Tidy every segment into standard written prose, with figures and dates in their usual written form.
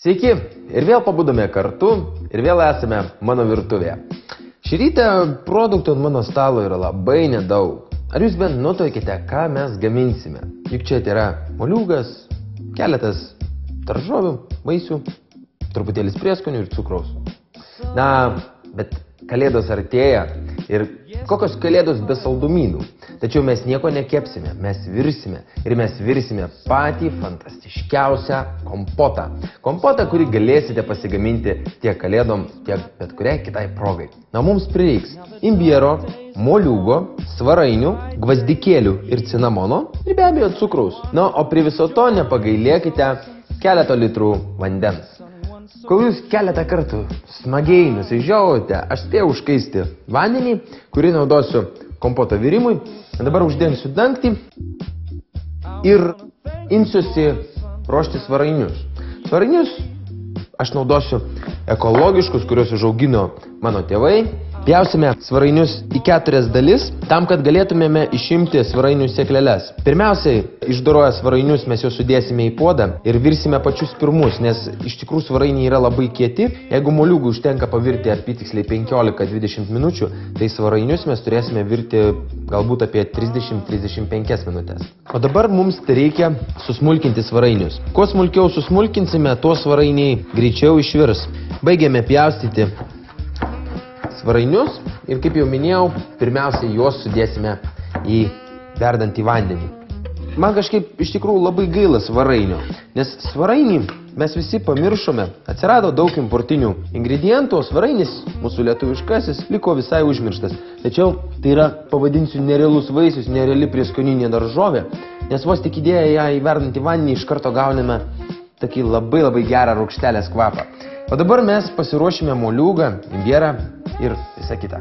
Sveiki, ir vėl pabudome kartu, ir vėl esame mano virtuvėje. Šį rytą produktų ant mano stalo yra labai nedaug. Ar jūs bent nutuokite, ką mes gaminsime? Juk čia yra moliūgas, keletas daržovių, vaisių, truputėlis prieskonių ir cukraus. Na, bet kalėdos artėja ir kokios kalėdos be saldumynų. Tačiau mes nieko nekepsime, mes virsime ir mes virsime patį fantastiškiausią kompotą. Kompotą, kurį galėsite pasigaminti tiek kalėdom, tiek bet kuriai kitai progai. Na, mums prireiks imbiero, moliūgo, svarainių, gvazdikėlių ir cinamono ir be abejo cukraus. Na, o prie viso to nepagailėkite keletą litrų vandens. Kol jūs keletą kartų smagiai nusižiaujote, aš spėjau užkaisti vandenį, kurį naudosiu kompoto virimui. Dabar uždengsiu dangtį ir imsiuosi ruošti svarainius. Svarainius aš naudosiu ekologiškus, kuriuos užaugino mano tėvai. Pjausime svarainius į 4 dalis, tam, kad galėtumėme išimti svarainių sėkleles. Pirmiausiai, išdoroję svarainius mes juos sudėsime į puodą ir virsime pačius pirmus, nes iš tikrųjų svarainiai yra labai kieti. Jeigu moliūgui užtenka pavirti apytiksliai 15-20 minučių, tai svarainius mes turėsime virti galbūt apie 30-35 minutės. O dabar mums reikia susmulkinti svarainius. Kuo smulkiau susmulkinsime, tuo svarainiai greičiau išvirs. Baigėme pjaustyti svarainius ir, kaip jau minėjau, pirmiausiai juos sudėsime į verdantį vandenį. Man kažkaip iš tikrųjų labai gaila svarainio, nes svarainį mes visi pamiršome, atsirado daug importinių ingredientų, o svarainis, mūsų lietuviškasis, liko visai užmirštas. Tačiau tai yra, pavadinsiu, nerealus vaisius, nereali prieskoninė daržovė, nes vos tik įdėję ją į verdantį vandenį iš karto gauname tokį labai gerą rūgštelės kvapą. O dabar mes pasiruošime moliūgą, imbierą ir visą kitą.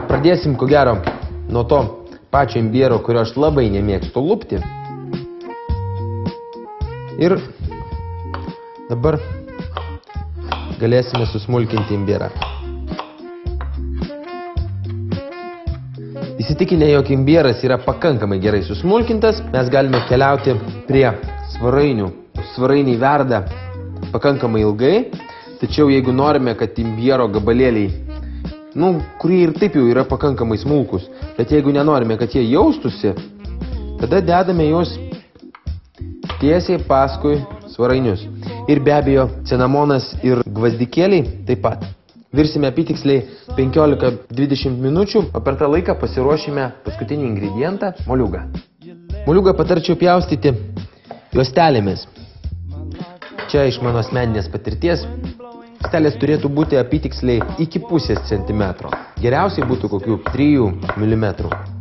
Pradėsim, ko gero, nuo to pačio imbiero, kurio aš labai nemėgstu lupti. Ir dabar galėsime susmulkinti imbierą. Įsitikinę, jog imbieras yra pakankamai gerai susmulkintas, mes galime keliauti prie svarainių. Svarainiai verda pakankamai ilgai, tačiau jeigu norime, kad imbiero gabalėliai, kurie ir taip jau yra pakankamai smulkus, bet jeigu nenorime, kad jie jaustusi, tada dedame juos tiesiai paskui svarainius. Ir be abejo, cinamonas ir gvazdikėliai taip pat. Virsime apytiksliai 15-20 minučių, o per tą laiką pasiruošime paskutinį ingredientą – moliūgą. Moliūgą patarčiau pjaustyti juostelėmis. Čia iš mano asmeninės patirties juostelės turėtų būti apytiksliai iki pusės centimetro. Geriausiai būtų kokių 3 mm.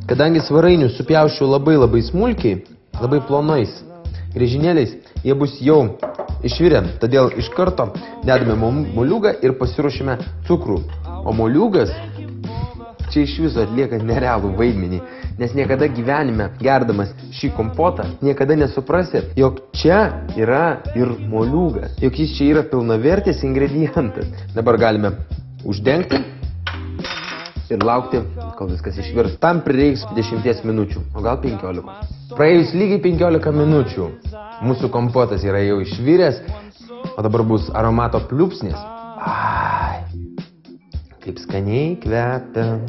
Kadangi svarainius supjausčiau labai smulkiai, labai plonais griežinėliais, jie bus jau išvirę, todėl iš karto dedame moliūgą ir pasiruošime cukrų. O moliūgas čia iš viso atlieka nerealų vaidmenį, nes niekada gyvenime, gerdamas šį kompotą, niekada nesuprasi, jog čia yra ir moliūgas, jog jis čia yra pilnavertis ingredientas. Dabar galime uždengti ir laukti, kol viskas išvirs. Tam prireiks 10 minučių, o gal 15. Praėjus lygiai 15 minučių mūsų kompotas yra jau išviręs, o dabar bus aromato pliūpsnis. Ai, kaip skaniai kvepia.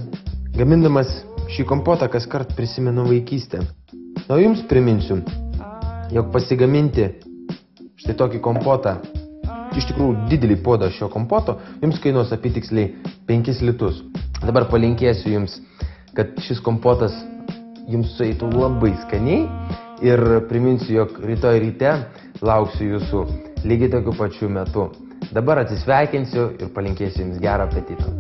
Gamindamas šį kompotą kaskart prisimenu vaikystę. O jums priminsiu, jog pasigaminti štai tokį kompotą, iš tikrųjų didelį puodą šio kompoto, jums kainuos apytiksliai 5 litus. Dabar palinkėsiu jums, kad šis kompotas jums sueitų labai skaniai ir priminsiu, jog rytoj ryte lauksiu jūsų lygiai tokiu pačiu metu. Dabar atsisveikinsiu ir palinkėsiu jums gerą apetitą.